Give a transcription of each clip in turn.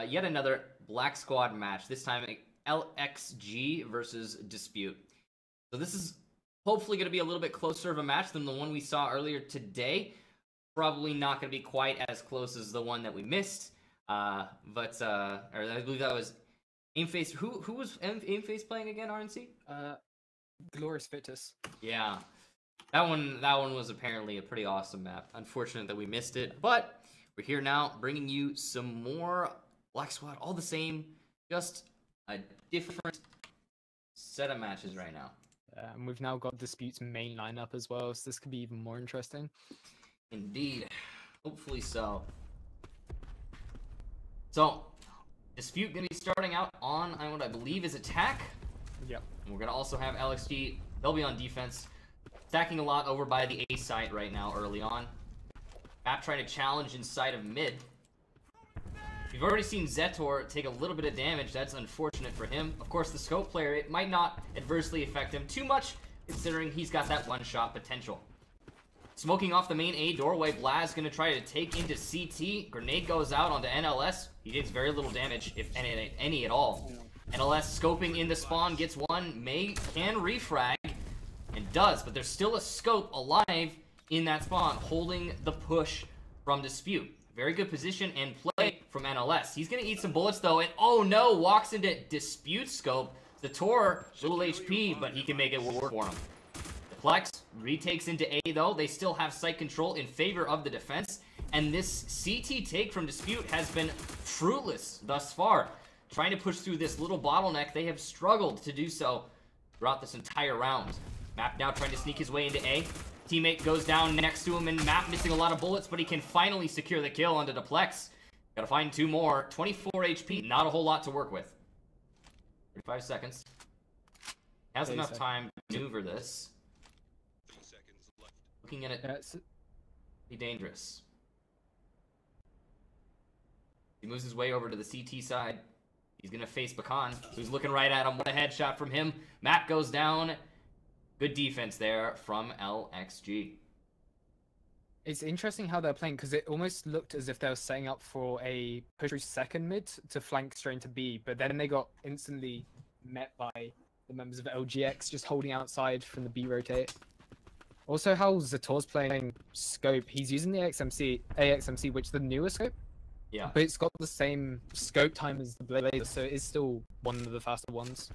yet another Black Squad match. This time LXG versus dISPUTE. So this is hopefully going to be a little bit closer of a match than the one we saw earlier today. Probably not going to be quite as close as the one that we missed. Or I believe that was Aimface. Who was Aimface playing again? RNC? Glorious Victus. Yeah, that one was apparently a pretty awesome map. Unfortunate that we missed it, but we're here now, bringing you some more Black Squad. All the same, just a different set of matches right now. And we've now got dISPUTE's main lineup as well, so this could be even more interesting. Indeed, hopefully so. So, dISPUTE gonna be starting out on what I believe is attack. Yep. And we're gonna also have LXG. They'll be on defense, stacking a lot over by the A site right now early on. Map trying to challenge inside of mid. We've already seen Zetor take a little bit of damage. That's unfortunate for him. Of course, the scope player, it might not adversely affect him too much, considering he's got that one-shot potential. Smoking off the main A doorway, Blaz gonna try to take into CT. Grenade goes out onto NLS. He takes very little damage, if any at all. NLS scoping in the spawn, gets one. May can refrag, and does, but there's still a scope alive in that spawn, holding the push from dISPUTE. Very good position and play from NLS. He's gonna eat some bullets though, and oh no, walks into dISPUTE scope. Zator, little HP, but he can make it work for him. Plex retakes into A though. They still have site control in favor of the defense, and this CT take from dISPUTE has been fruitless thus far. Trying to push through this little bottleneck, they have struggled to do so throughout this entire round. Map now trying to sneak his way into A. Teammate goes down next to him, and Map missing a lot of bullets, but he can finally secure the kill onto Deplex. Gotta find two more. 24 HP, not a whole lot to work with. 35 seconds. Has enough time to maneuver this. Looking at it, be dangerous. He moves his way over to the CT side. He's gonna face Bakan, who's looking right at him. What a headshot from him. Map goes down. Good defense there from LXG. It's interesting how they're playing, because it almost looked as if they were setting up for a push through second mid to flank straight into B, but then they got instantly met by the members of LGX just holding outside from the B rotate. Also, how Zator's playing scope, he's using the AXMC, which is the newer scope. Yeah. But it's got the same scope time as the Blazer, so it is still one of the faster ones.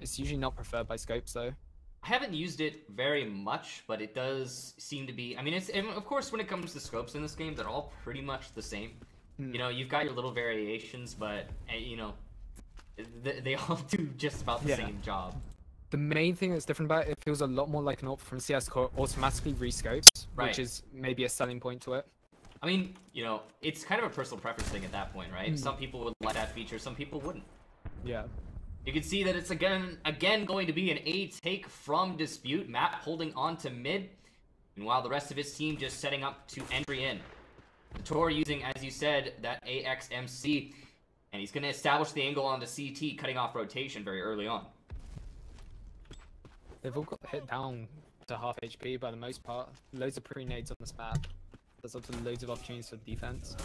It's usually not preferred by scopes, though. I haven't used it very much, but it does seem to be... I mean, and of course, when it comes to scopes in this game, they're all pretty much the same. You know, you've got your little variations, but, you know, they all do just about the same job. The main thing that's different about it feels a lot more like an AWP from CS core automatically rescopes, which is maybe a selling point to it. I mean, you know, it's kind of a personal preference thing at that point, right? Some people would like that feature, some people wouldn't. Yeah. You can see that it's again going to be an A take from dISPUTE. Map holding on to mid, meanwhile the rest of his team just setting up to entry in. Tor using, as you said, that AXMC, and he's going to establish the angle onto CT, cutting off rotation very early on. They've all got hit down to half HP by the most part. Loads of pre-nades on this map. There's also loads of opportunities for defense.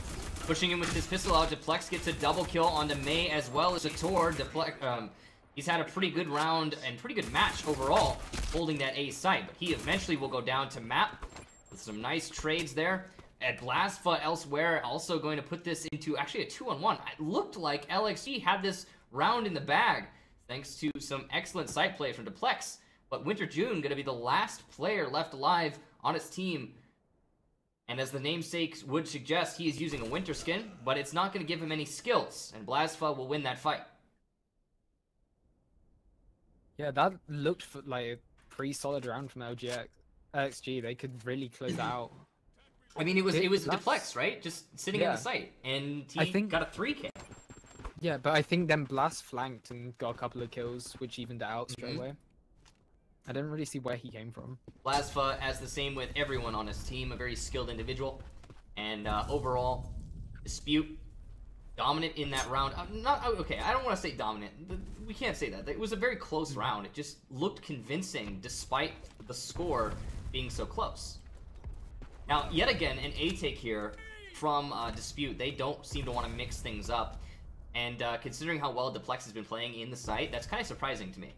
Pushing him with his pistol out, Deplex gets a double kill onto May as well as Zator. He's had a pretty good round and pretty good match overall, holding that A site, but he eventually will go down to Map with some nice trades there. At Blastfa elsewhere, also going to put this into actually a 2-on-1. It looked like LXG had this round in the bag, thanks to some excellent site play from Deplex. But Winter June going to be the last player left alive on his team. And as the namesake would suggest, he is using a winter skin, but it's not going to give him any skills, and Blastfa will win that fight. Yeah, that looked like a pretty solid round from LXG. They could really close that out. I mean, it was Deplex, right? Just sitting in the site, and he got a 3K. Yeah, but I think then Blast flanked and got a couple of kills, which evened it out straight away. I didn't really see where he came from. Blastfa has the same with everyone on his team, a very skilled individual. And overall, dISPUTE, dominant in that round. Okay, I don't want to say dominant. We can't say that. It was a very close round. It just looked convincing despite the score being so close. Now, yet again, an A take here from dISPUTE. They don't seem to want to mix things up. And considering how well diplex has been playing in the site, that's kind of surprising to me.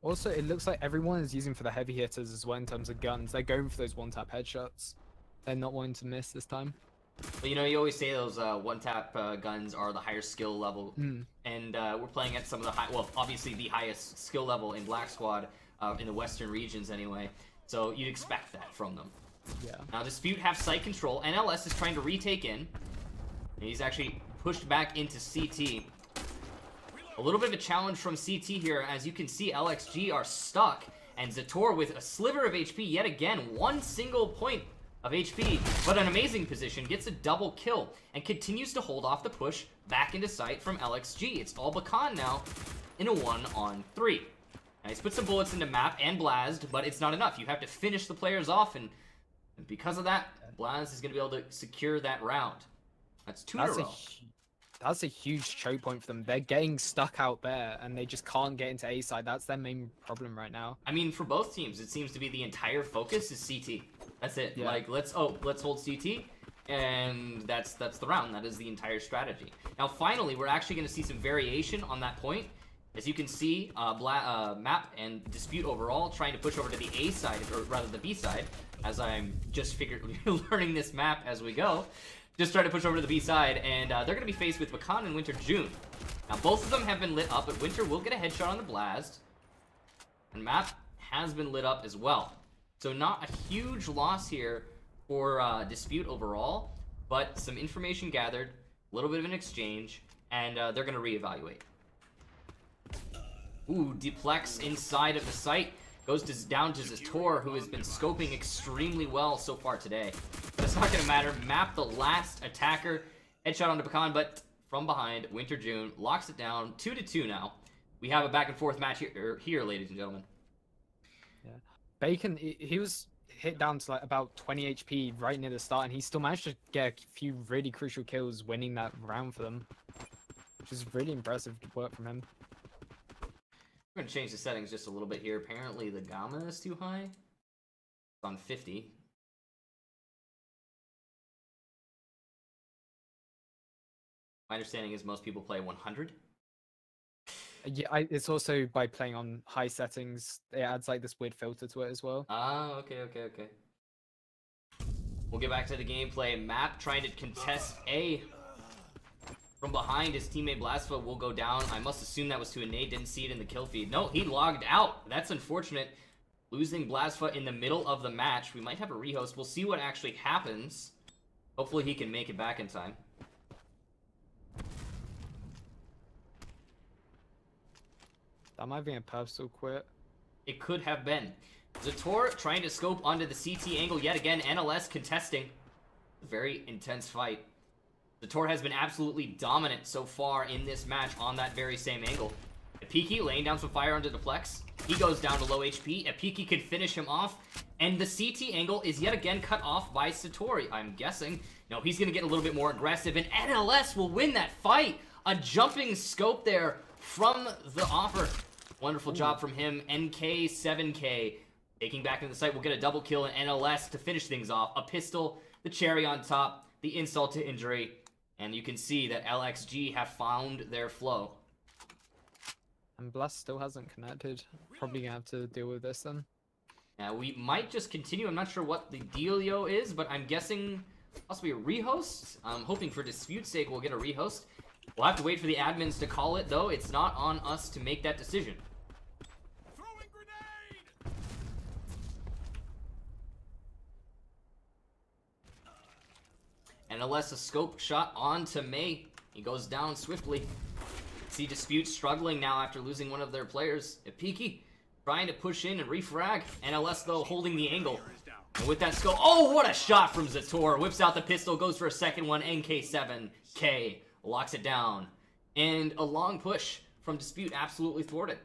Also, it looks like everyone is using for the heavy hitters as well in terms of guns. They're going for those one-tap headshots. They're not wanting to miss this time. But you know, you always say those one-tap guns are the higher skill level. And we're playing at some of the well, obviously the highest skill level in Black Squad, in the western regions anyway. So you'd expect that from them. Yeah. Now Dispute have site control. NLS is trying to retake in. And he's actually pushed back into CT. A little bit of a challenge from CT here. As you can see, LXG are stuck. And Zator with a sliver of HP yet again. One single point of HP, but an amazing position. Gets a double kill and continues to hold off the push back into sight from LXG. It's all Bakan now in a 1-on-3. Now he's put some bullets into Map and Blast, but it's not enough. You have to finish the players off, and because of that, Blast is going to be able to secure that round. That's 2 in a row. That's a huge choke point for them. They're getting stuck out there, and they just can't get into A side. That's their main problem right now. I mean, for both teams, it seems to be the entire focus is CT. That's it. Yeah. Like, let's hold CT, and that's the round. That is the entire strategy. Now, finally, we're actually going to see some variation on that point. As you can see, Map and Dispute overall trying to push over to the A side, or rather the B side, as I'm just learning this map as we go. Just trying to push over to the B side, and they're going to be faced with Bakan and Winter June. Now, both of them have been lit up, but Winter will get a headshot on the Blast. And Map has been lit up as well. So not a huge loss here for Dispute overall, but some information gathered, a little bit of an exchange, and they're going to reevaluate. Ooh, Diplex inside of the site. Goes down to Zator, who has been scoping extremely well so far today. But it's not going to matter. Map, the last attacker. Headshot onto Bakan, but from behind, Winter June locks it down. 2-2 now. We have a back and forth match here, ladies and gentlemen. Yeah. Bacon, he was hit down to like about 20 HP right near the start, and he still managed to get a few really crucial kills, winning that round for them. Which is really impressive work from him. We're going to change the settings just a little bit here. Apparently the gamma is too high. It's on 50. My understanding is most people play 100. Yeah, it's also by playing on high settings. It adds like this weird filter to it as well. Ah, okay. We'll get back to the gameplay. Map trying to contest A. From behind, his teammate Blasphema will go down. I must assume that was to a nade. Didn't see it in the kill feed. No, he logged out. That's unfortunate. Losing Blasphema in the middle of the match. We might have a rehost. We'll see what actually happens. Hopefully he can make it back in time. That might be a purposeful quit. It could have been. Zator trying to scope onto the CT angle yet again. NLS contesting. A very intense fight. Zator has been absolutely dominant so far in this match on that very same angle. Apiki laying down some fire onto Diplex. He goes down to low HP. Apiki could finish him off. And the CT angle is yet again cut off by Satori, I'm guessing. No, he's going to get a little bit more aggressive, and NLS will win that fight. A jumping scope there from the offer. Wonderful job from him. NK, 7K. Taking back into the site, we'll get a double kill, and NLS to finish things off. A pistol, the cherry on top, the insult to injury. And you can see that LXG have found their flow. And Blast still hasn't connected. Probably gonna have to deal with this then. Now, we might just continue. I'm not sure what the dealio is, but I'm guessing possibly a rehost. I'm hoping for dispute's sake we'll get a rehost. We'll have to wait for the admins to call it, though. It's not on us to make that decision. Throwing grenade! And unless a scope shot onto May, he goes down swiftly. See Dispute struggling now after losing one of their players. Apiki trying to push in and refrag. NLS though holding the angle. And with that scope, oh, what a shot from Zator. Whips out the pistol, goes for a second one. NK7K locks it down. And a long push from Dispute absolutely thwarted.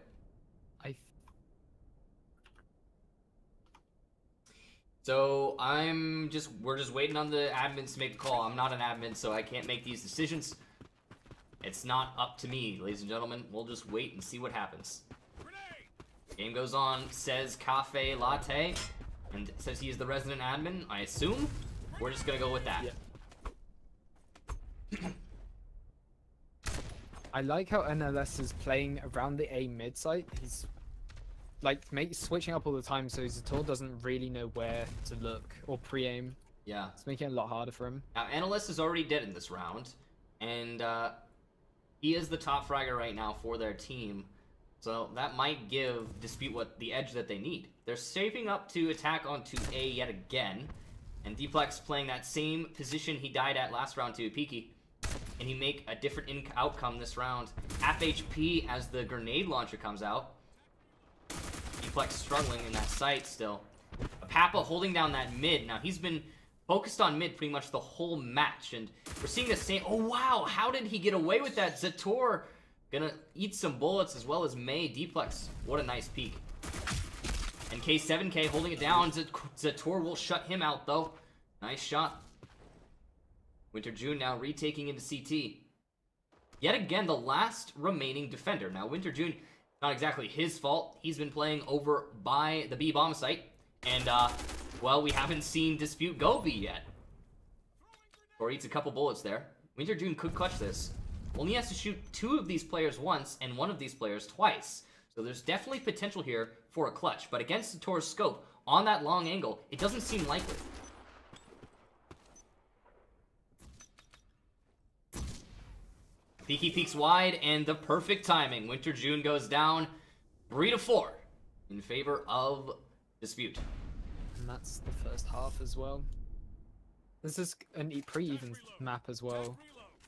So we're just waiting on the admins to make the call. I'm not an admin, so I can't make these decisions. It's not up to me, ladies and gentlemen. We'll just wait and see what happens. Game goes on, says Cafe Latte, and says he is the resident admin, I assume. We're just gonna go with that. Yeah. I like how NLS is playing around the A mid site. He's like switching up all the time, so Zator doesn't really know where to look or pre-aim. Yeah. It's making it a lot harder for him. Now, NLS is already dead in this round, and he is the top fragger right now for their team. So that might give dISPUTE the edge that they need. They're shaping up to attack onto A yet again, and dPlex playing that same position he died at last round to Ipiki. Can he make a different outcome this round? Half HP as the grenade launcher comes out. dPlex struggling in that site still. Papa holding down that mid. Now he's been focused on mid pretty much the whole match, and we're seeing the same. Oh wow, how did he get away with that? Zator gonna eat some bullets as well as May. dPlex, what a nice peek. And K7K holding it down. Zator will shut him out though. Nice shot. Winter June now retaking into CT. Yet again, the last remaining defender. Now, Winter June, not exactly his fault. He's been playing over by the B bomb site. And, well, we haven't seen dISPUTE go B yet. Or eats a couple bullets there. Winter June could clutch this. Only has to shoot 2 of these players once and 1 of these players twice. So there's definitely potential here for a clutch. But against Zator's scope, on that long angle, it doesn't seem likely. Peaky peeks wide, and the perfect timing. Winter June goes down 3-4 in favor of dISPUTE. And that's the first half as well. This is a pre-even map as well.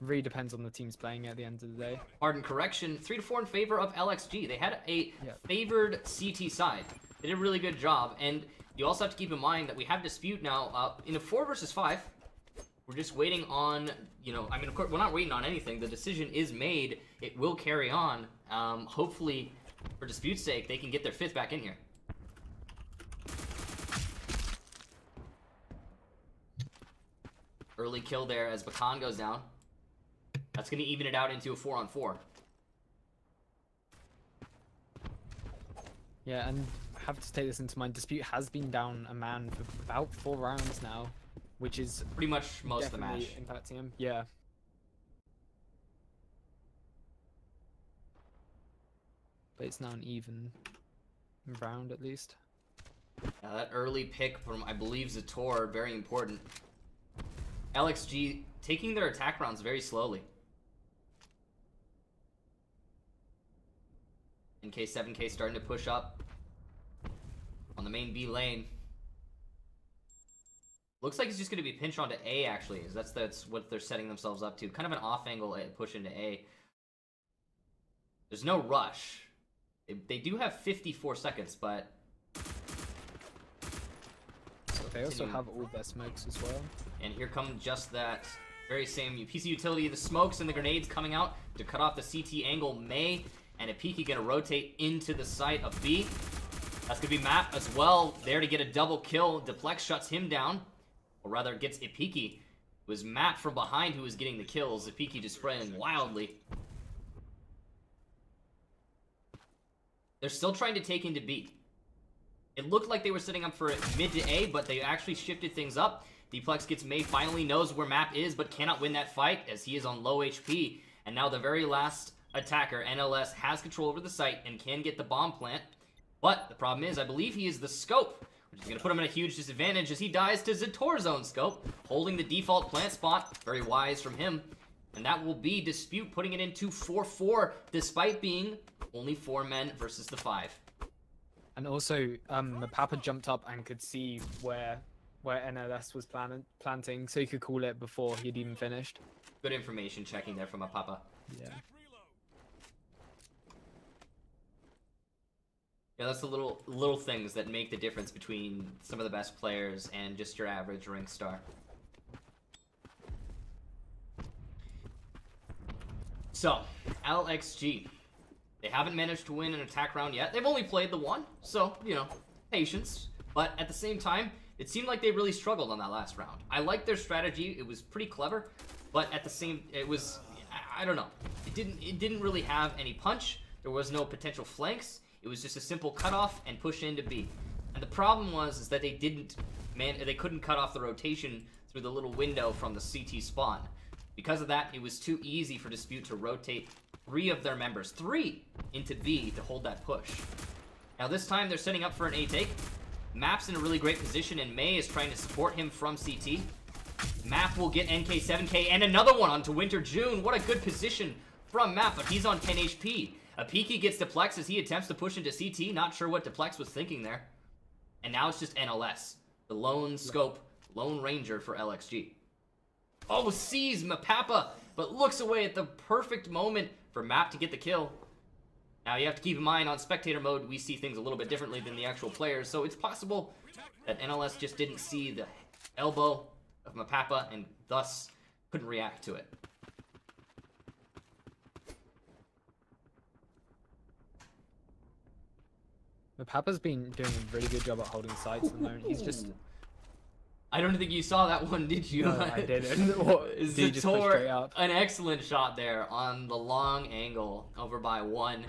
Really depends on the teams playing at the end of the day. Pardon correction, 3-4 in favor of LXG. They had a favored CT side. They did a really good job, and you also have to keep in mind that we have dISPUTE now in a 4 versus 5. We're just waiting on, you know, I mean, of course, we're not waiting on anything. The decision is made. It will carry on. Hopefully, for dISPUTE's sake, they can get their 5th back in here. Early kill there as Bakan goes down. That's going to even it out into a 4-on-4. Yeah, and I have to take this into mind. dISPUTE has been down a man for about 4 rounds now, which is pretty much most of the match. Impacting him. Yeah. But it's now an even round at least. Now that early pick from, I believe, Zator, very important. LXG taking their attack rounds very slowly. And K7K starting to push up on the main B lane. Looks like it's just going to be pinch onto A, actually. That's what they're setting themselves up to. Kind of an off-angle push into A. There's no rush. They do have 54 seconds, but... So they also have all their smokes as well. And here come just that very same PC utility. The smokes and the grenades coming out to cut off the CT angle. May and Ipiki going to rotate into the site of B. That's going to be Map as well. There to get a double kill. dPlex shuts him down. Or rather, gets Ipiki. It was Matt from behind who was getting the kills. Ipiki just spraying wildly. They're still trying to take into B. It looked like they were setting up for mid to A, but they actually shifted things up. dPlex gets May, finally knows where Map is, but cannot win that fight as he is on low HP. And now the very last attacker, NLS, has control over the site and can get the bomb plant. But the problem is, I believe he is the scope, which is going to put him at a huge disadvantage as he dies to Zator's own scope, holding the default plant spot. Very wise from him. And that will be dISPUTE putting it into 4-4, despite being only 4 men versus the 5. And also, Papa jumped up and could see where NLS was planting, so he could call it before he'd even finished. Good information checking there from a Papa. Yeah. Yeah, that's the little things that make the difference between some of the best players and just your average rank star. So, LXG. They haven't managed to win an attack round yet. They've only played the one, so, you know, patience. But at the same time, it seemed like they really struggled on that last round. I liked their strategy. It was pretty clever, but at the same, it was, I don't know. It didn't really have any punch. There was no potential flanks. It was just a simple cutoff and push into B. And the problem is that they couldn't cut off the rotation through the little window from the CT spawn. Because of that, it was too easy for Dispute to rotate 3 of their members, 3 into B to hold that push. Now this time they're setting up for an A take. Map's in a really great position, and May is trying to support him from CT. Map will get NK7K and another one onto Winter June. What a good position from Map, but he's on 10 HP. Apiki gets Deplex as he attempts to push into CT. Not sure what Deplex was thinking there. And now it's just NLS, the lone scope, lone ranger for LXG. Oh, sees Mapapa, but looks away at the perfect moment for Map to get the kill. Now you have to keep in mind, on spectator mode, we see things a little bit differently than the actual players, so it's possible that NLS just didn't see the elbow of Mapapa and thus couldn't react to it. Papa's been doing a really good job at holding sites at the moment. He's just... I don't think you saw that one, did you? No, I didn't. Did he just push straight up? An excellent shot there on the long angle over by 1.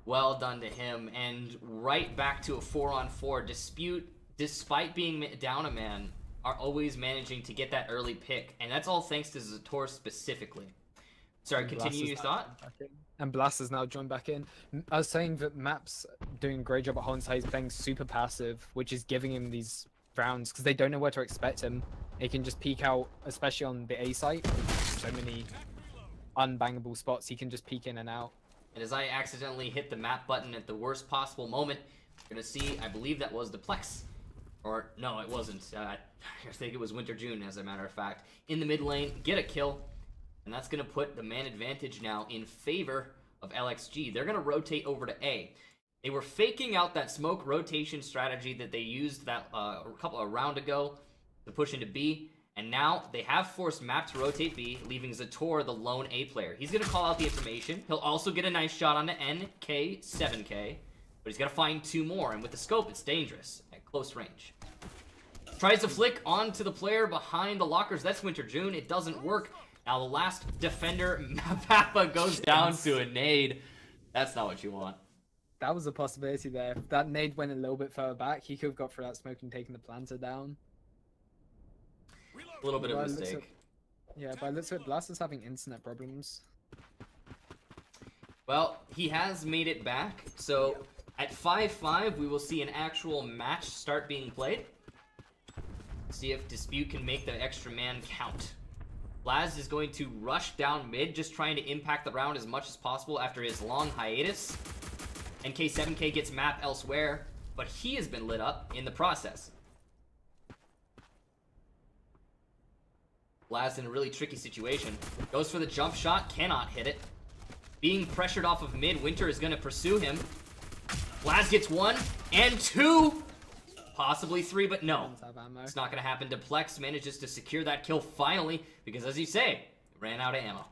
Well done to him. And right back to a 4-on-4. Dispute, despite being down a man, are always managing to get that early pick. And that's all thanks to Zator specifically. Sorry, continue your thought? And Blast has now joined back in. I was saying that Map's doing a great job at holding side. He's playing super passive, which is giving him these rounds because they don't know where to expect him. He can just peek out, especially on the A site. So many unbangable spots. He can just peek in and out. And as I accidentally hit the map button at the worst possible moment, you're going to see, I believe that was Deplex. Or, no, it wasn't. I think it was Winter June, as a matter of fact. In the mid lane, get a kill. And that's going to put the man advantage now in favor of LXG. They're going to rotate over to A. They were faking out that smoke rotation strategy that they used that a round ago to push into B. And now they have forced Map to rotate B, leaving Zator the lone A player. He's going to call out the information. He'll also get a nice shot on the NK7K. But he's got to find 2 more. And with the scope, it's dangerous at close range. Tries to flick onto the player behind the lockers. That's Winter June. It doesn't work. Now the last defender, Mapapa, goes down to a nade. That's not what you want. That was a possibility there. If that nade went a little bit further back, he could have got through that smoke and taken the planter down. A little bit of a mistake. Yeah, but it looks like Blast is having internet problems. Well, he has made it back. So at 5-5, we will see an actual match start being played. See if Dispute can make the extra man count. Blaz is going to rush down mid, just trying to impact the round as much as possible after his long hiatus. NK7K gets Map elsewhere, but he has been lit up in the process. Blaz in a really tricky situation. Goes for the jump shot, cannot hit it. Being pressured off of mid, Winter is going to pursue him. Blaz gets 1 and 2. Possibly 3, but no. It's not going to happen. Deplex manages to secure that kill finally, because as you say, ran out of ammo.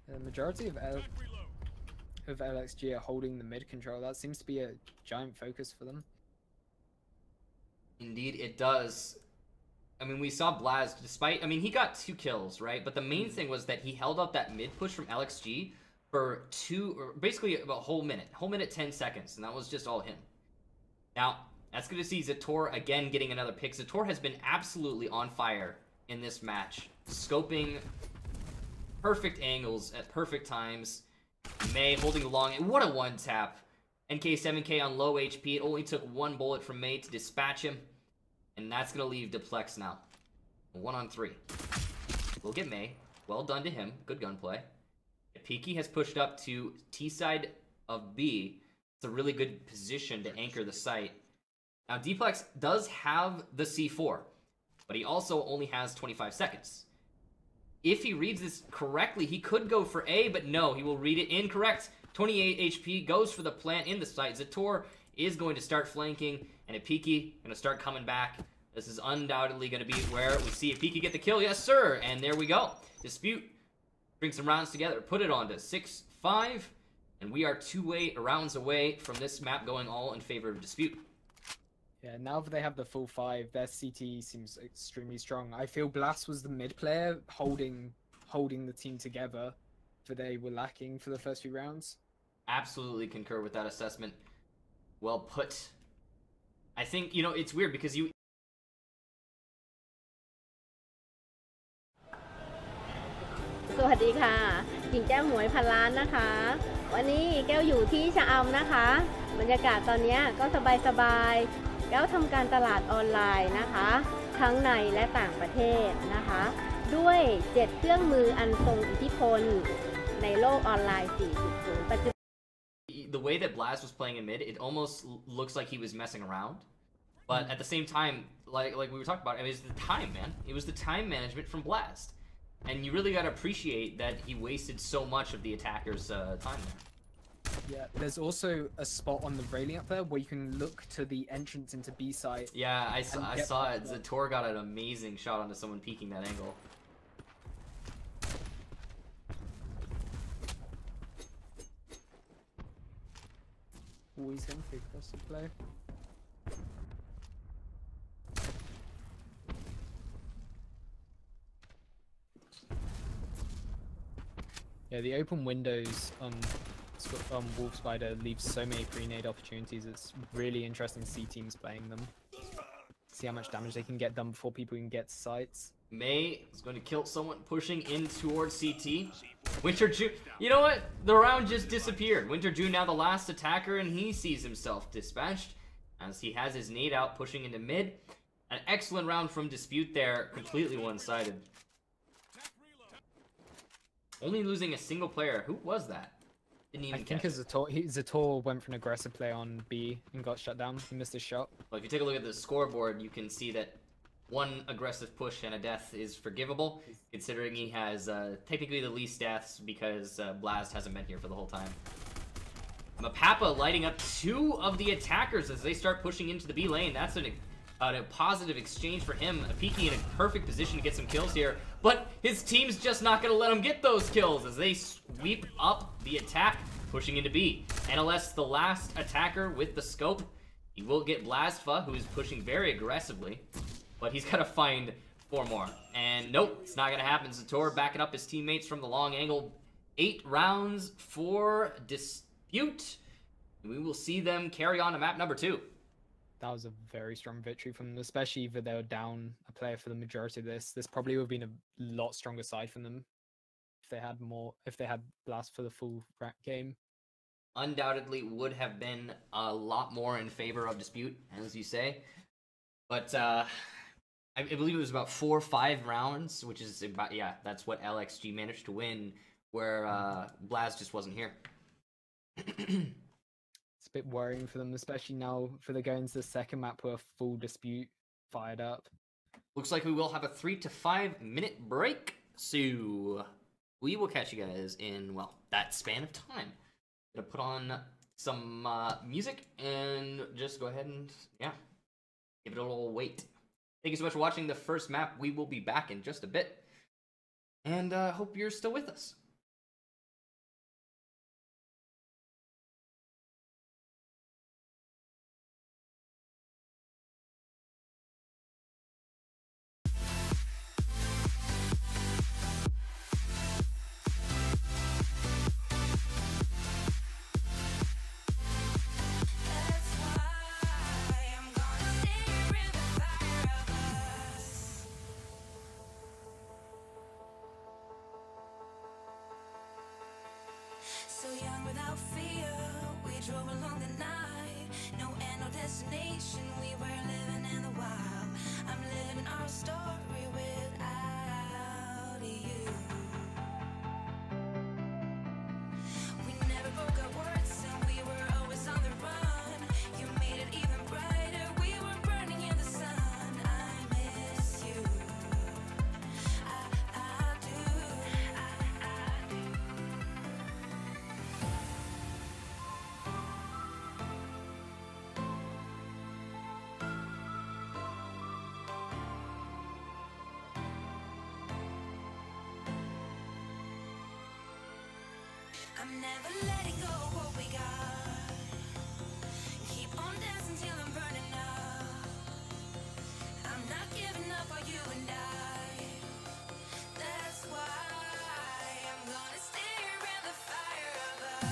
The majority of LXG are holding the mid control. That seems to be a giant focus for them. Indeed, it does. I mean, we saw Blaz, despite... I mean, he got 2 kills, right? But the main thing was that he held up that mid push from LXG for basically about a whole minute 10 seconds, and that was just all him. Now, that's going to see Zator again getting another pick. Zator has been absolutely on fire in this match, scoping perfect angles at perfect times. May holding the long, and what a one tap. NK7K on low HP. It only took 1 bullet from May to dispatch him, and that's going to leave Deplex now. 1-on-3. We'll get May. Well done to him. Good gunplay. Piki has pushed up to T side of B. It's a really good position to anchor the site. Now, Dplex does have the C4, but he also only has 25 seconds. If he reads this correctly, he could go for A, but no, he will read it incorrect. 28 HP, goes for the plant in the site. Zator is going to start flanking, and Apiki going to start coming back. This is undoubtedly going to be where we see Apiki get the kill. Yes, sir, and there we go. Dispute, bring some rounds together, put it on to 6-5, and we are 2 rounds away from this map going all in favor of Dispute. Yeah, now that they have the full 5, their CT seems extremely strong. I feel Blast was the mid player holding the team together that they were lacking for the first few rounds. Absolutely concur with that assessment. Well put. I think, you know, it's weird because you ดีค่ะกิ่งแก้วหมวยพันล้านนะคะ วันนี้แก้วอยู่ที่ชะอำนะคะ บรรยากาศตอนนี้ก็สบายๆแก้วทำการตลาดออนไลน์นะคะ ทั้งในและต่างประเทศนะคะ ด้วย 7 เครื่องมืออันทรงอิทธิพลในโลกออนไลน์ 4.0 ปัจจุบัน The way that Blast was playing in mid, it almost looks like he was messing around. But at the same time, like we were talking about, it was the time, man. It was the time management from Blast. And you really got to appreciate that he wasted so much of the attacker's time there. Yeah, there's also a spot on the railing up there where you can look to the entrance into B site. Yeah, I saw it. Zator got an amazing shot onto someone peeking that angle. Always going to across the play. Yeah, the open windows on Wolf Spider leaves so many pre-nade opportunities. It's really interesting to see teams playing them. See how much damage they can get done before people can get to sites. May is going to kill someone pushing in towards CT. Winter June, you know what? The round just disappeared. Winter June now the last attacker, and he sees himself dispatched as he has his nade out pushing into mid. An excellent round from dISPUTE there, completely one-sided. Only losing a single player. Who was that? Didn't even catch it. Zator went for an aggressive play on B and got shut down. He missed his shot. Well, if you take a look at the scoreboard, you can see that one aggressive push and a death is forgivable, considering he has technically the least deaths because Blast hasn't been here for the whole time. Mapapa lighting up 2 of the attackers as they start pushing into the B lane. That's a positive exchange for him. Peeking in a perfect position to get some kills here, but his team's just not going to let him get those kills as they sweep up the attack, pushing into B. NLS, the last attacker with the scope. He will get Blastfa, who is pushing very aggressively, but he's got to find 4 more. And nope, it's not going to happen. Zator backing up his teammates from the long angle. 8 rounds for dISPUTE. We will see them carry on to map number 2. That was a very strong victory from them, especially if they were down a player for the majority of this. This probably would have been a lot stronger side from them if they had Blast for the full game. Undoubtedly would have been a lot more in favor of dISPUTE, as you say. But I believe it was about 4 or 5 rounds, which is about, yeah, that's what LXG managed to win, where Blast just wasn't here. It's a bit worrying for them, especially now for the going to the second map where full dISPUTE fired up. Looks like we will have a 3 to 5 minute break, so we will catch you guys in, well, that span of time. Gonna put on some music and just go ahead and, yeah, give it a little wait. Thank you so much for watching the first map. We will be back in just a bit, and hope you're still with us. So young without fear, we drove along the night. No end, no destination, we were living in the wild. I'm living our story without you. We never broke our words and we were always on the run. You made it even brighter, we were burning in the sun. I miss you, I do. I'm never letting go of what we got. Keep on dancing till I'm burning up. I'm not giving up on you and I. That's why I'm gonna stare in the fire of us.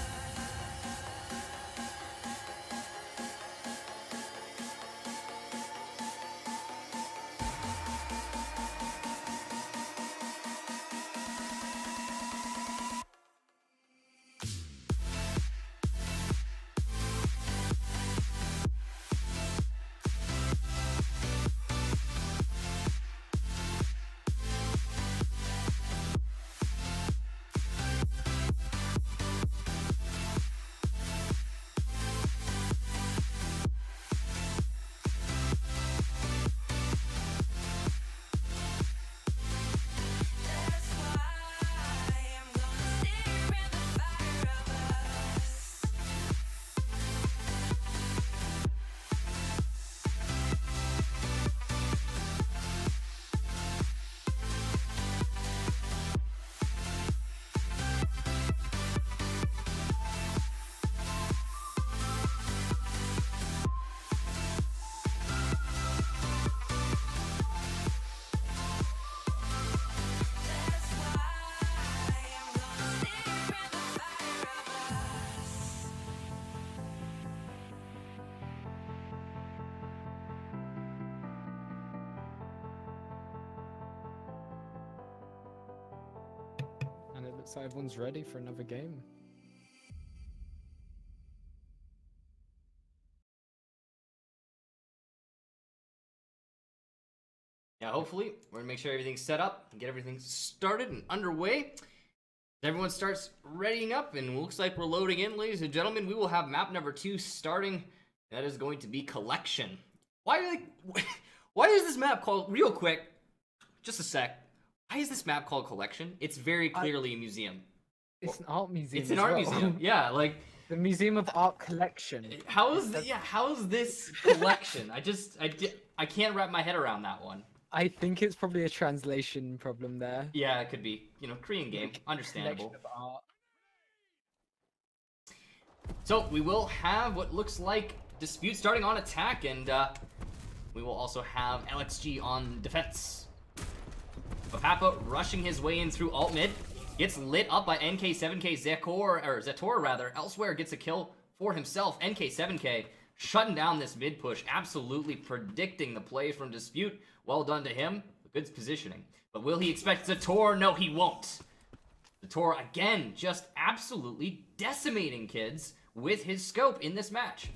Looks like everyone's ready for another game. Yeah, hopefully we're gonna make sure everything's set up and get everything started and underway. Everyone starts readying up, and it looks like we're loading in, ladies and gentlemen. We will have map number 2 starting. That is going to be Collection. Why is this map called, real quick, just a sec, why is this map called Collection? It's very clearly a museum. It's an art museum. It's an art museum. Yeah, like the Museum of Art Collection. How is this Collection? I can't wrap my head around that one. I think it's probably a translation problem there. Yeah, it could be. You know, Korean game, understandable. Collection of art. So we will have what looks like Dispute starting on attack, and we will also have LXG on defense. Papa rushing his way in through alt mid, gets lit up by NK7K Zetor rather. Elsewhere gets a kill for himself. NK7K shutting down this mid push, absolutely predicting the play from Dispute. Well done to him. Good positioning. But will he expect Zetor? No, he won't. Zetor again, just absolutely decimating kids with his scope in this match.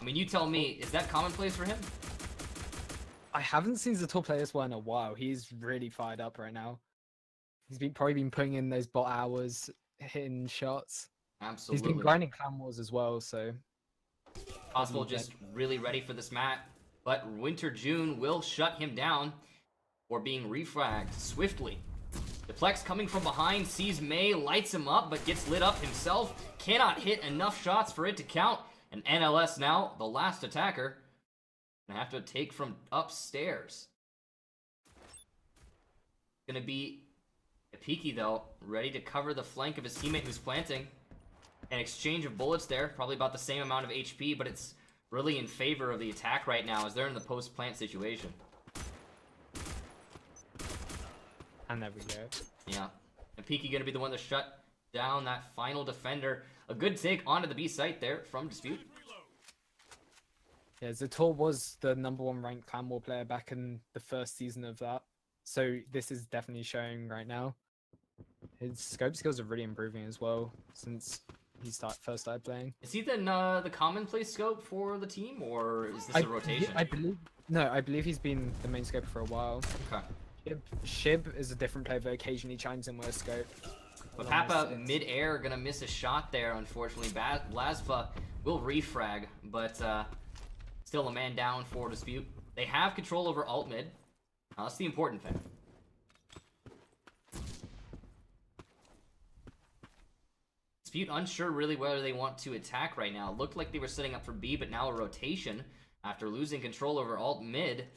I mean, you tell me, is that commonplace for him? I haven't seen Zetor play this well in a while. He's really fired up right now. He's probably been putting in those bot hours, hitting shots. Absolutely. He's been grinding Clan Wars as well, so... Possible just really ready for this match. But Winter June will shut him down for being refragged swiftly. Deflex coming from behind, sees May, lights him up, but gets lit up himself. Cannot hit enough shots for it to count. And NLS now, the last attacker, gonna have to take from upstairs. Gonna be Peaky though, ready to cover the flank of his teammate who's planting. An exchange of bullets there, probably about the same amount of HP, but it's really in favor of the attack right now as they're in the post-plant situation. And there we go. Yeah. And Peaky gonna be the one to shut down that final defender. A good take onto the B site there from Dispute. Yeah, Zetor was the #1 ranked Clan War player back in the first season of that. So this is definitely showing right now. His scope skills are really improving as well since he first started playing. Is he the commonplace scope for the team, or is this a rotation? I believe he's been the main scope for a while. Okay. Shib is a different player that occasionally chimes in with a scope. But Papa mid-air gonna miss a shot there, unfortunately. Blasva will refrag, but still a man down for Dispute. They have control over alt mid. That's the important thing. Dispute unsure really whether they want to attack right now. Looked like they were setting up for B, but now a rotation after losing control over alt mid.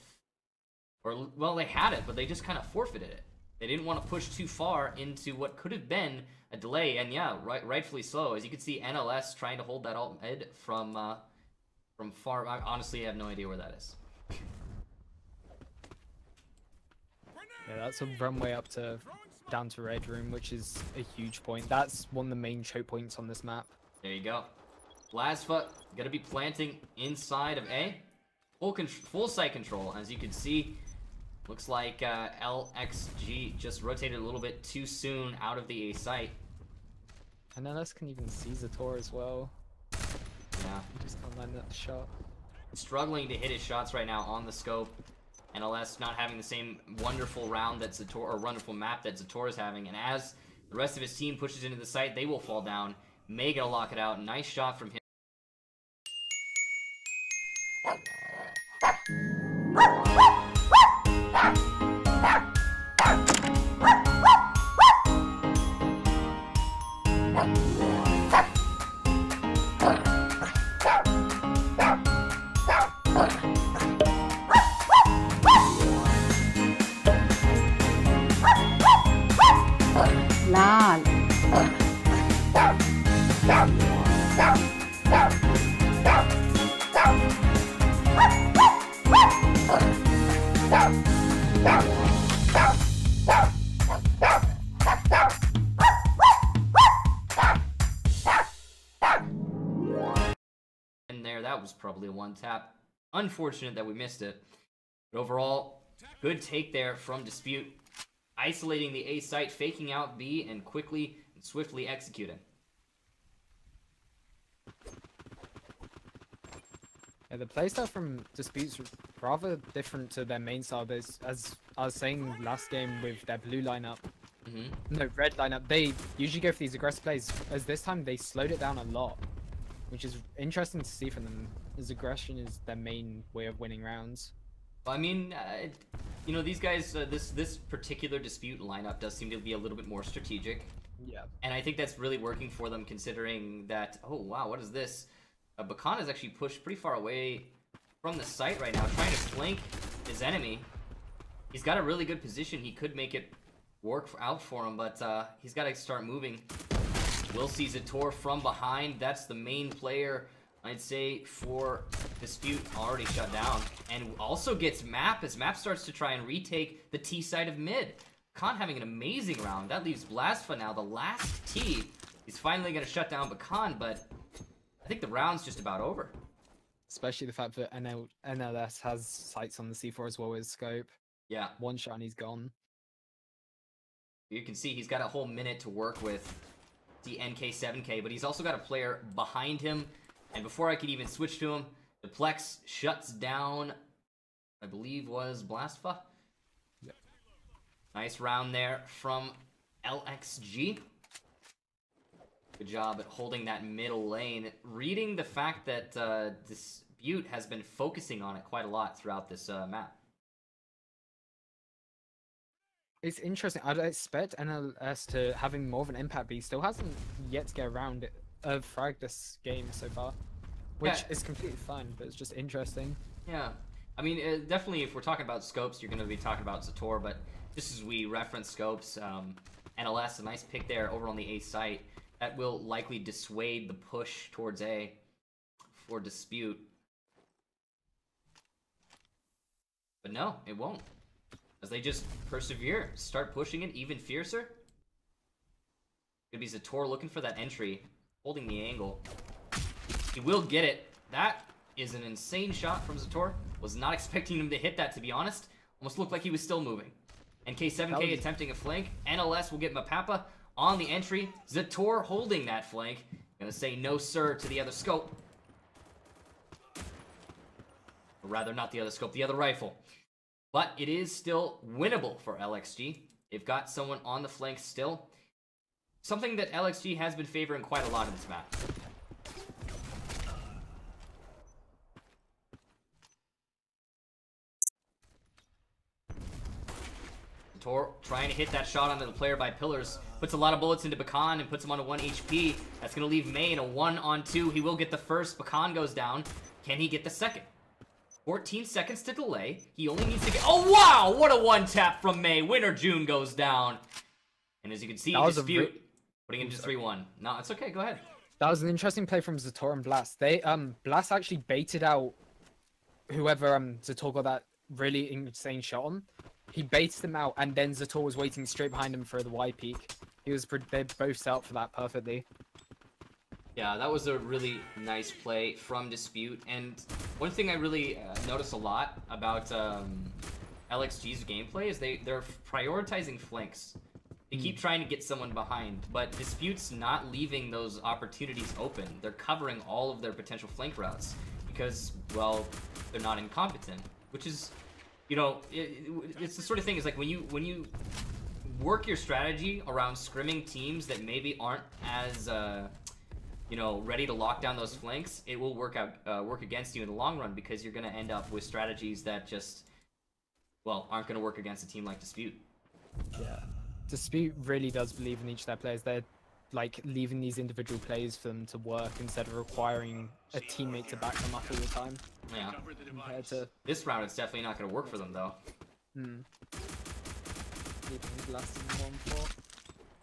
Or, well, they had it, but they just kind of forfeited it. They didn't want to push too far into what could have been a delay, and yeah, rightfully so. As you can see, NLS trying to hold that alt mid from far. I honestly have no idea where that is. Yeah, that's a runway up to down to Red Room, which is a huge point. That's one of the main choke points on this map. There you go. Blasva gonna be planting inside of A. Full site control, as you can see. Looks like LXG just rotated a little bit too soon out of the A site. And NLS can even see Zetor as well. Yeah. He just can't land that shot. Struggling to hit his shots right now on the scope. NLS not having the same wonderful round that Zetor, or wonderful map that Zetor is having. And as the rest of his team pushes into the site, they will fall down. May gonna lock it out. Nice shot from him. That was probably a one tap. Unfortunate that we missed it. But overall, good take there from Dispute. isolating the A site, faking out B, and quickly and swiftly executing. Yeah, the playstyle from Dispute's rather different to their main style. There's, as I was saying last game with their blue lineup, no, red lineup, they usually go for these aggressive plays. As this time, they slowed it down a lot, which is interesting to see from them, as aggression is their main way of winning rounds. Well, I mean, you know, these guys, this particular Dispute lineup does seem to be a little bit more strategic. Yeah. And I think that's really working for them, considering that, oh wow, what is this? Bakan is actually pushed pretty far away from the site right now, trying to flank his enemy. He's got a really good position. He could make it work out for him, but he's got to start moving. We'll see Zator from behind. That's the main player, I'd say, for Dispute, already shut down. And also gets Map, as Map starts to try and retake the T side of mid. Bakan having an amazing round. That leaves Blasfa now, the last T. He's finally going to shut down Bakan, but I think the round's just about over. Especially the fact that NLS has sights on the C4 as well as scope. Yeah. One shot and he's gone. You can see he's got a whole minute to work with the NK7K, but he's also got a player behind him. And before I could even switch to him, the Plex shuts down, I believe was Blasfa. Yep. Nice round there from LXG. Good job at holding that middle lane. Reading the fact that Dispute has been focusing on it quite a lot throughout this map. It's interesting. I'd expect NLS to having more of an impact, but he still hasn't yet to get around it, frag this game so far. Which is completely fine, but it's just interesting. Yeah. I mean, definitely if we're talking about scopes, you're going to be talking about Zator, but just as we reference scopes, NLS, a nice pick there over on the A site. That will likely dissuade the push towards A for Dispute. But no, it won't. As they just persevere, start pushing it even fiercer. Could be Zator looking for that entry, holding the angle. He will get it. That is an insane shot from Zator. Was not expecting him to hit that, to be honest. Almost looked like he was still moving. NK7K attempting a flank. NLS will get Mapapa on the entry. Zator holding that flank. Gonna say no sir to the other scope. Or rather, not the other scope, the other rifle. But it is still winnable for LXG. They've got someone on the flank still. Something that LXG has been favoring quite a lot in this map. Zator trying to hit that shot onto the player by pillars. Puts a lot of bullets into Bakan and puts him on a 1 HP. That's going to leave May in a 1-on-2. He will get the first. Bakan goes down. Can he get the second? 14 seconds to delay. He only needs to get... Oh, wow! What a one-tap from May. Winner June goes down. And as you can see, Dispute putting into 3-1. No, it's okay. Go ahead. That was an interesting play from Zator and Blast. They Blast actually baited out whoever Zator got that really insane shot on. He baited him out, and then Zator was waiting straight behind him for the Y peak. They both set up for that perfectly. Yeah, that was a really nice play from Dispute. And one thing I really notice a lot about LXG's gameplay is they're prioritizing flanks. They keep trying to get someone behind, but Dispute's not leaving those opportunities open. They're covering all of their potential flank routes because, well, they're not incompetent. Which is, you know, it's the sort of thing. Is like when you work your strategy around scrimming teams that maybe aren't as you know, ready to lock down those flanks, it will work against you in the long run because you're going to end up with strategies that just, well, aren't going to work against a team like Dispute. Yeah. Dispute really does believe in each of their players. They're like leaving these individual plays for them to work instead of requiring a teammate to back them up all the time. Yeah. Compared to This round, it's definitely not going to work for them, though. Leaving Blast in 1-4.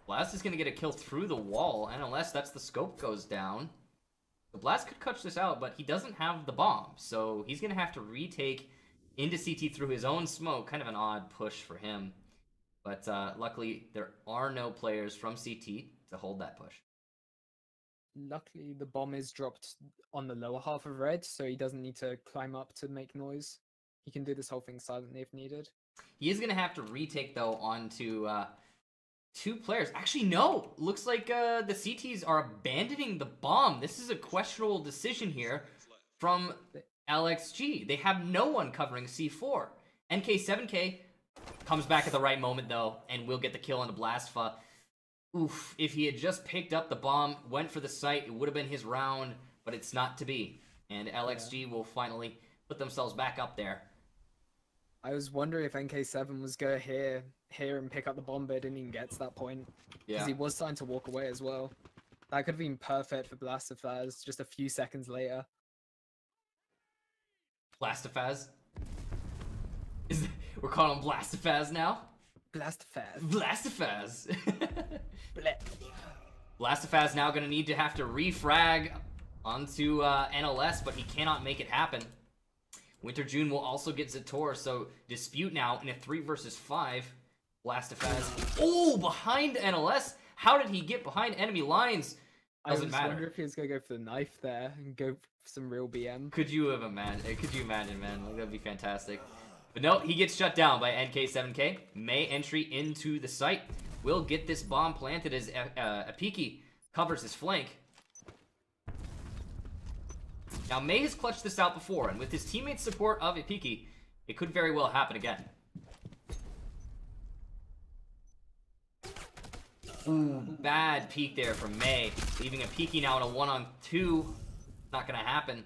Blast is going to get a kill through the wall, and unless that's the scope goes down, the Blast could catch this out, but he doesn't have the bomb, so he's going to have to retake into CT through his own smoke. Kind of an odd push for him. But luckily, there are no players from CT to hold that push. Luckily, the bomb is dropped on the lower half of red, so he doesn't need to climb up to make noise. he can do this whole thing silently if needed. He is going to have to retake, though, onto 2 players. Actually, no. Looks like the CTs are abandoning the bomb. This is a questionable decision here from LXG. They have no one covering C4. NK7K comes back at the right moment, though, and will get the kill on the Blastfa. Oof, if he had just picked up the bomb, went for the site, it would have been his round, but it's not to be. And LXG will finally put themselves back up there. I was wondering if NK7 was going to here and pick up the bomb, but didn't even get to that point. Because he was starting to walk away as well. That could have been perfect for Blastafaz just a few seconds later. Blastafaz? We're calling him Blastafaz now? Blastafaz. Blastafaz! Bleh. Blastafaz now going to need to have to refrag onto NLS, but he cannot make it happen. Winter June will also get Zator, so Dispute now in a 3 versus 5. Blastafaz. Oh, behind NLS? How did he get behind enemy lines? Doesn't matter. I wonder if he was going to go for the knife there and go for some real BM. Could you imagine, man? Like, that'd be fantastic. But no, he gets shut down by NK7K. May entry into the site will get this bomb planted as Apiki covers his flank. Now, May has clutched this out before, and with his teammates' support of Apiki, it could very well happen again. Ooh, bad peek there from May, leaving Apiki now in a 1-on-2. Not gonna happen.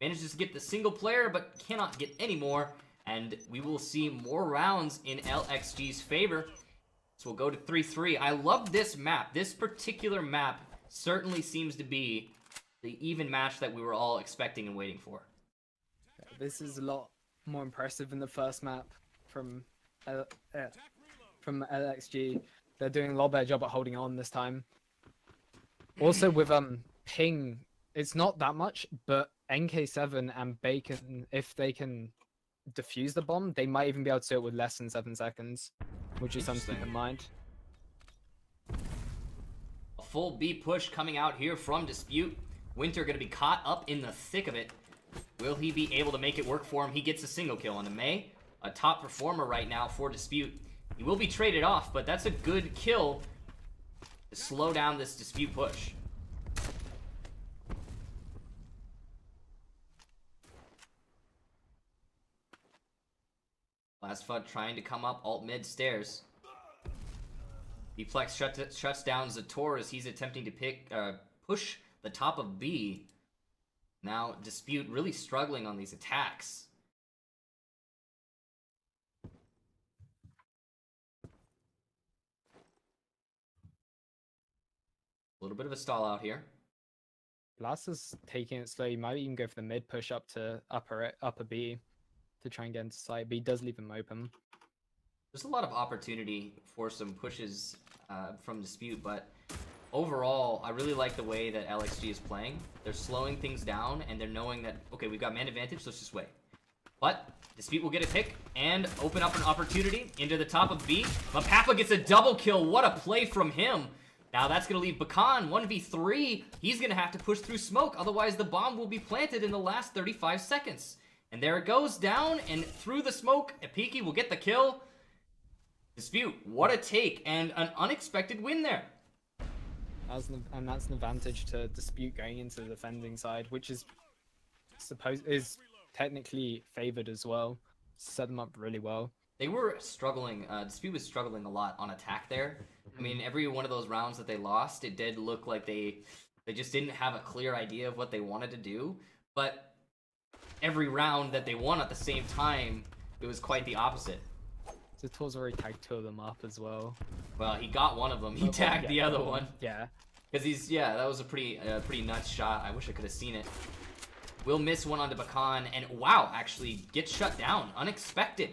Manages to get the single player, but cannot get any more, and we will see more rounds in LXG's favor. So we'll go to 3-3. I love this map. This particular map certainly seems to be the even match that we were all expecting and waiting for. This is a lot more impressive than the first map from LXG. They're doing a lot better job at holding on this time. Also with ping, it's not that much, but NK7 and Bacon, if they can defuse the bomb, they might even be able to do it with less than 7 seconds, which is something to keep in mind. A full B push coming out here from Dispute. Winter going to be caught up in the thick of it. Will he be able to make it work for him? He gets a single kill on the May, a top performer right now for Dispute. He will be traded off, but that's a good kill to slow down this Dispute push. Blastfa trying to come up alt mid stairs. Bplex shuts down Zator as he's attempting to push the top of B. Now Dispute really struggling on these attacks. A little bit of a stall out here. Blast is taking it slow. He might even go for the mid push up to upper B to try and get into sight, but he does leave him open. There's a lot of opportunity for some pushes from Dispute, but overall, I really like the way that LXG is playing. They're slowing things down, and they're knowing that, okay, we've got man advantage, so let's just wait. But Dispute will get a pick and open up an opportunity into the top of B. Mapapa gets a double kill. What a play from him. Now that's going to leave Bakan 1v3. He's going to have to push through smoke, otherwise the bomb will be planted in the last 35 seconds. And there it goes down, and through the smoke, Apiki will get the kill. Dispute, what a take, and an unexpected win there. That's an advantage to Dispute going into the defending side, which is technically favored as well. Set them up really well. They were struggling. Dispute was struggling a lot on attack there. I mean, every one of those rounds that they lost, it did look like they just didn't have a clear idea of what they wanted to do. But every round that they won at the same time, it was quite the opposite. Zator's already tagged 2 of them up as well. Well, he got one of them. He tagged the other one. Yeah. Because that was a pretty nuts shot. I wish I could have seen it. Will miss one onto Bakan, and wow, actually gets shut down. Unexpected.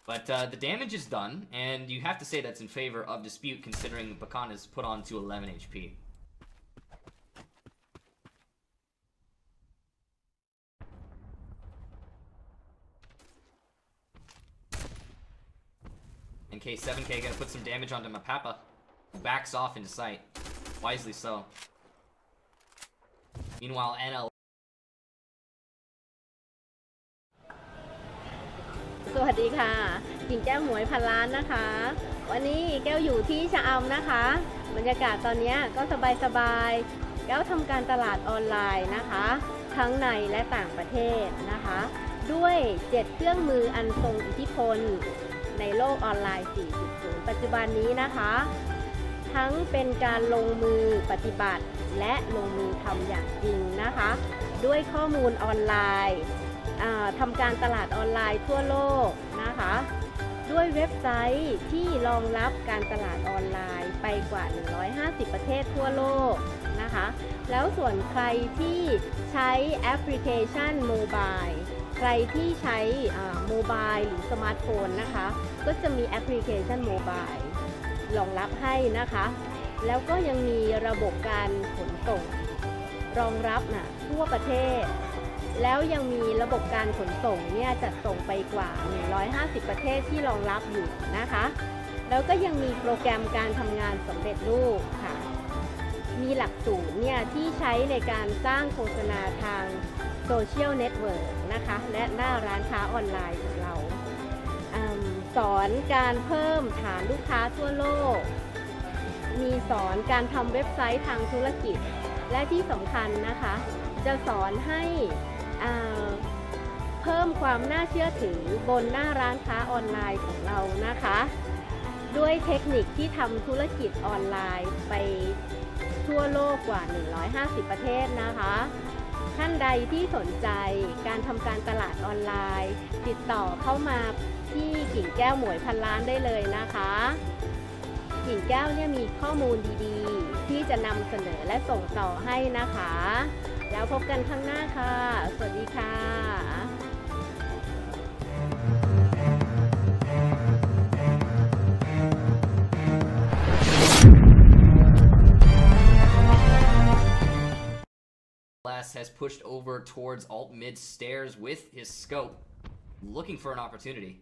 But the damage is done, and you have to say that's in favor of Dispute, considering Bakan is put on to 11 HP. NK7K gonna put some damage onto Mapapa, who backs off into sight. Wisely so. Meanwhile, NL สวัสดีค่ะกิ่งแก้วหมวยพันล้านนะคะ วันนี้แก้วอยู่ที่ชะอำนะคะ บรรยากาศตอนนี้ก็สบายๆแก้วทำการตลาดออนไลน์นะคะ ทั้งในและต่างประเทศนะคะ ด้วย 7 เครื่องมืออันทรงอิทธิพลในโลกออนไลน์ 4.0 ปัจจุบันนี้นะคะ ทั้งเป็นการลงมือปฏิบัติและลงมือทำอย่างจริงนะคะ ด้วยข้อมูลออนไลน์ทำการตลาดออนไลน์ทั่วโลกนะคะ ด้วยเว็บไซต์ที่รองรับการตลาดออนไลน์ไปกว่า 150 ประเทศทั่วโลกนะคะ แล้วส่วนใครที่ใช้แอปพลิเคชันโมบายใครที่ใช้โมบายหรือสมาร์ทโฟนนะคะก็จะมีแอปพลิเคชันโมบายรองรับให้นะคะ แล้วก็ยังมีระบบการขนส่งรองรับทั่วประเทศ แล้วยังมีระบบการขนส่งเนี่ยจัดส่งไปกว่า 150 ประเทศที่รองรับอยู่นะคะ แล้วก็ยังมีโปรแกรมการทำงานสำเร็จรูปค่ะ มีหลักสูตรเนี่ยที่ใช้ในการสร้างโฆษณาทางโซเชียลเน็ตเวิร์กนะคะ และหน้าร้านค้าออนไลน์ของเรา สอนการเพิ่มฐานลูกค้าทั่วโลก มีสอนการทำเว็บไซต์ทางธุรกิจ และที่สำคัญนะคะจะสอนให้เพิ่มความน่าเชื่อถือบนหน้าร้านค้าออนไลน์ของเรานะคะด้วยเทคนิคที่ทำธุรกิจออนไลน์ไปทั่วโลกกว่า 150 ประเทศนะคะท่านใดที่สนใจการทำการตลาดออนไลน์ติดต่อเข้ามาที่กิ่งแก้วหมวยพันล้านได้เลยนะคะกิ่งแก้วเนี่ยมีข้อมูลดีๆที่จะนำเสนอและส่งต่อให้นะคะแล้วพบกันข้างหน้าค่ะสวัสดีค่ะ has pushed over towards alt mid stairs with his scope, looking for an opportunity.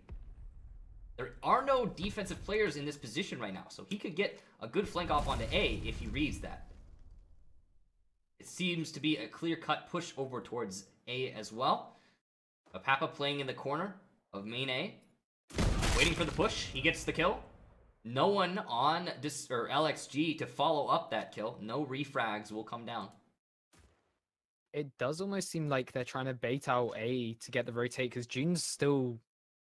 There are no defensive players in this position right now, so he could get a good flank off onto A if he reads that. It seems to be a clear-cut push over towards A as well. A Papa playing in the corner of main A, waiting for the push. He gets the kill. No one on LXG to follow up that kill. No refrags will come down. It does almost seem like they're trying to bait out A to get the rotate, because June's still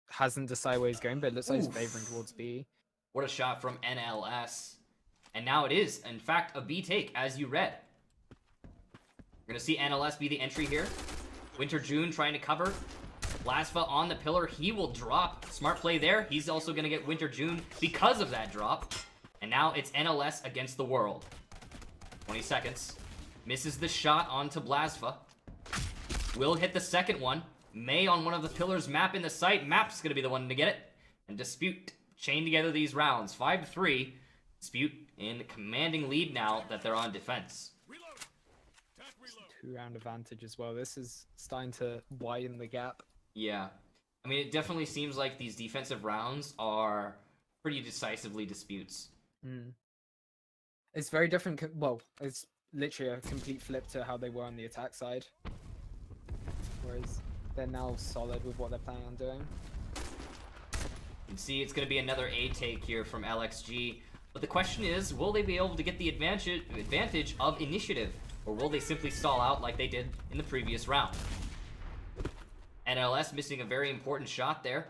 hasn't decided where he's going, but it looks like he's favoring towards B. What a shot from NLS. And now it is, in fact, a B take, as you read. We're going to see NLS be the entry here. Winter June trying to cover. Blasva on the pillar. He will drop. Smart play there. He's also going to get Winter June because of that drop. And now it's NLS against the world. 20 seconds. Misses the shot onto Blasva. Will hit the second one. May on one of the pillars map in the site. Map's going to be the one to get it. And Dispute chain together these rounds. 5-3. Dispute in commanding lead now that they're on defense. 2-round advantage as well. This is starting to widen the gap. Yeah. I mean, it definitely seems like these defensive rounds are pretty decisively Disputes. It's very different. Well, it's literally a complete flip to how they were on the attack side. Whereas they're now solid with what they're planning on doing. You can see it's going to be another A take here from LXG. But the question is, will they be able to get the advantage of initiative? Or will they simply stall out like they did in the previous round? NLS missing a very important shot there.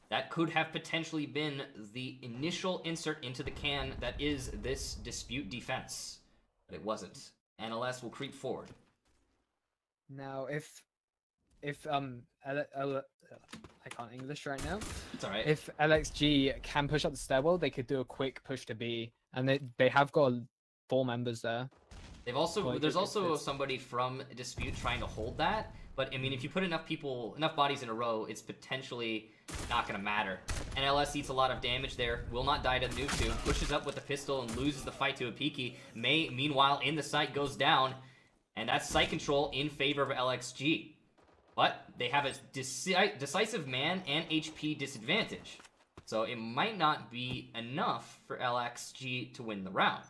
That could have potentially been the initial insert into the can that is this Dispute defense. But it wasn't. NLS will creep forward. Now, if I can't English right now. It's alright. If LXG can push up the stairwell, they could do a quick push to B, and they have got 4 members there. They've also there's also somebody from Dispute trying to hold that, but I mean, if you put enough bodies in a row, it's potentially not gonna matter. NLS eats a lot of damage there, will not die to the nuke 2, pushes up with the pistol and loses the fight to a Piki. May, meanwhile, in the site goes down, and that's site control in favor of LXG. But they have a decisive man and HP disadvantage, so it might not be enough for LXG to win the round.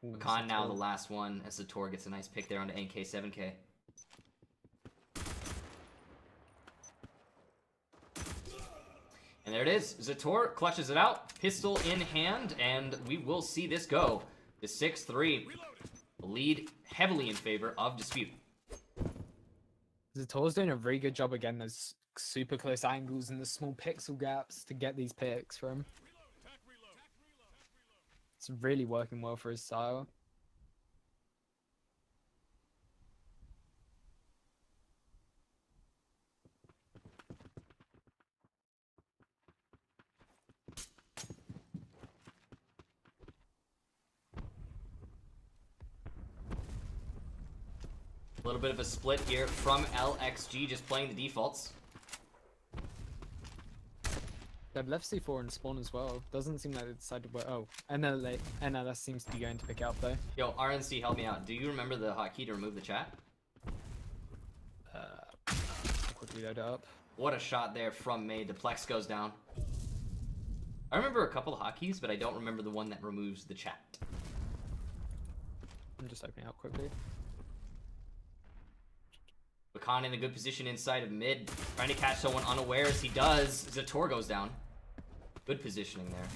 Makan now the last one as Zator gets a nice pick there onto NK7K. And there it is. Zator clutches it out, pistol in hand, and we will see this go to 6-3. The lead heavily in favor of Dispute. Zator's doing a very good job again. Those super close angles and the small pixel gaps to get these picks from. It's really working well for his style. A little bit of a split here from LXG, just playing the defaults. They have left C4 and spawn as well. Doesn't seem like they decided where. Oh, NLS seems to be going to pick up though. Yo, RNC, help me out. Do you remember the hotkey to remove the chat? I'll quickly load it up. What a shot there from May. The Plex goes down. I remember a couple of hotkeys, but I don't remember the one that removes the chat. I'm just opening up quickly. Bakan in a good position inside of mid, trying to catch someone unawares. He does. Zator goes down. Good positioning there.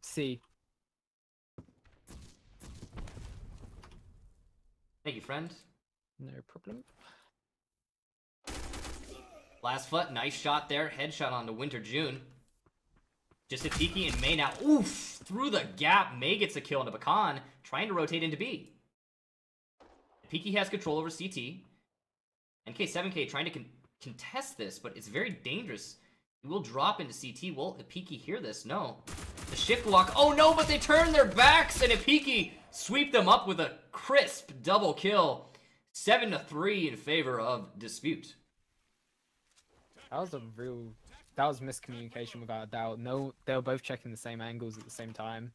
C. Thank you, friend. No problem. Last foot, nice shot there. Headshot onto Winter June. Just a Tiki and May now. Oof! Through the gap. May gets a kill into Bakan, trying to rotate into B. Piki has control over CT. NK7K trying to contest this, but it's very dangerous. He will drop into CT. Will Piki hear this? No. The shift walk. Oh no, but they turn their backs, and Piki sweep them up with a crisp double kill. 7-3 in favor of Dispute. That was miscommunication without a doubt. No, they were both checking the same angles at the same time.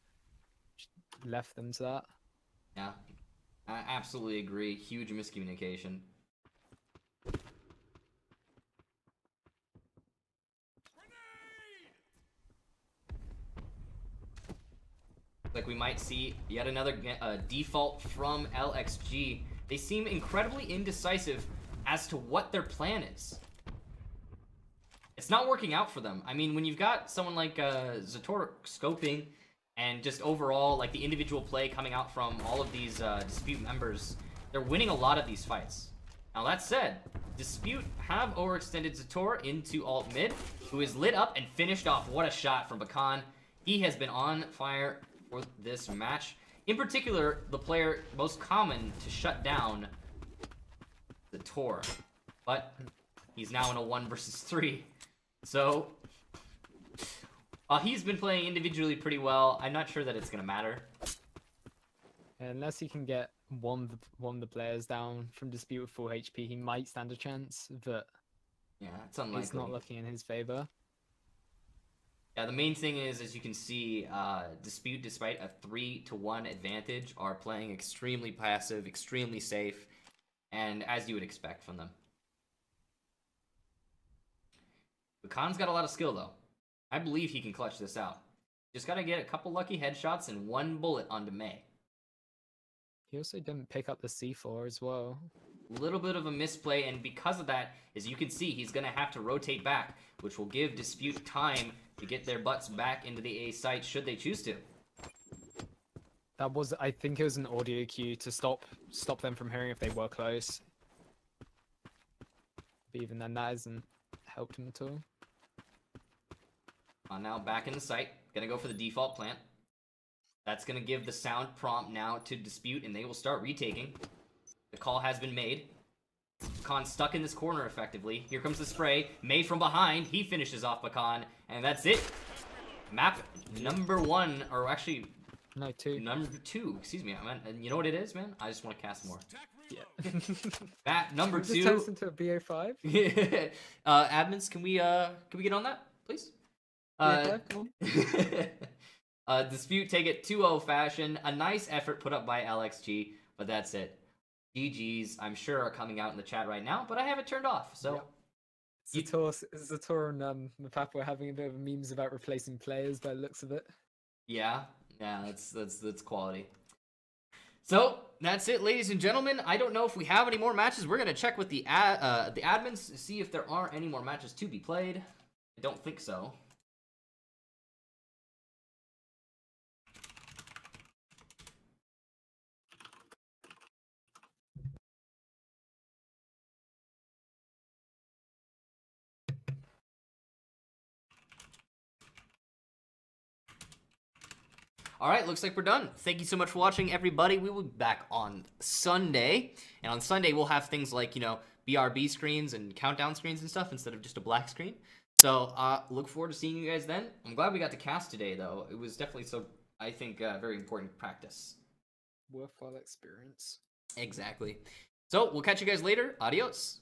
Just left them to that. Yeah, I absolutely agree. Huge miscommunication. Like we might see yet another default from LXG. They seem incredibly indecisive as to what their plan is. It's not working out for them. I mean, when you've got someone like Zator scoping and just overall, like the individual play coming out from all of these Dispute members, they're winning a lot of these fights. Now that said, Dispute have overextended Zator into alt mid, who is lit up and finished off. What a shot from Bakan. He has been on fire for this match. In particular, the player most common to shut down Zator. But he's now in a 1 versus 3. So, while he's been playing individually pretty well, I'm not sure that it's going to matter. Unless he can get one of the players down from Dispute with full HP, he might stand a chance, but yeah, it's unlikely. It's not looking in his favor. Yeah, the main thing is, as you can see, Dispute, despite a 3-1 advantage, are playing extremely passive, extremely safe, and as you would expect from them. Bakan's got a lot of skill, though. I believe he can clutch this out. Just gotta get a couple lucky headshots and one bullet onto May. He also didn't pick up the C4 as well. A little bit of a misplay, and because of that, as you can see, he's gonna have to rotate back, which will give Dispute time to get their butts back into the A site should they choose to. That was, I think it was an audio cue to stop them from hearing if they were close. But even then, that hasn't helped him at all. Now back in the site, gonna go for the default plant. That's gonna give the sound prompt now to Dispute, and they will start retaking. The call has been made. Bakan stuck in this corner effectively. Here comes the spray. May from behind. He finishes off Bakan, and that's it. Map number 1, or actually... No, 2. Number 2, excuse me. And you know what it is, man? I just want to cast more. Yeah. Map number 2. This turns into a BO5. Admins, can we get on that, please? Yeah, come on. Dispute take it 2-0 fashion. A nice effort put up by LXG, but that's it. GGs, I'm sure, are coming out in the chat right now, but I have it turned off, so... Yep. Zator and Mapapa are having a bit of memes about replacing players by the looks of it. Yeah, that's quality. So, that's it, ladies and gentlemen. I don't know if we have any more matches. We're gonna check with the admins to see if there are any more matches to be played. I don't think so. All right, looks like we're done. Thank you so much for watching, everybody. We will be back on Sunday. And on Sunday, we'll have things like, you know, BRB screens and countdown screens and stuff instead of just a black screen. So look forward to seeing you guys then. I'm glad we got to cast today, though. It was definitely, so I think, very important practice. Worthwhile experience. Exactly. So we'll catch you guys later. Adios.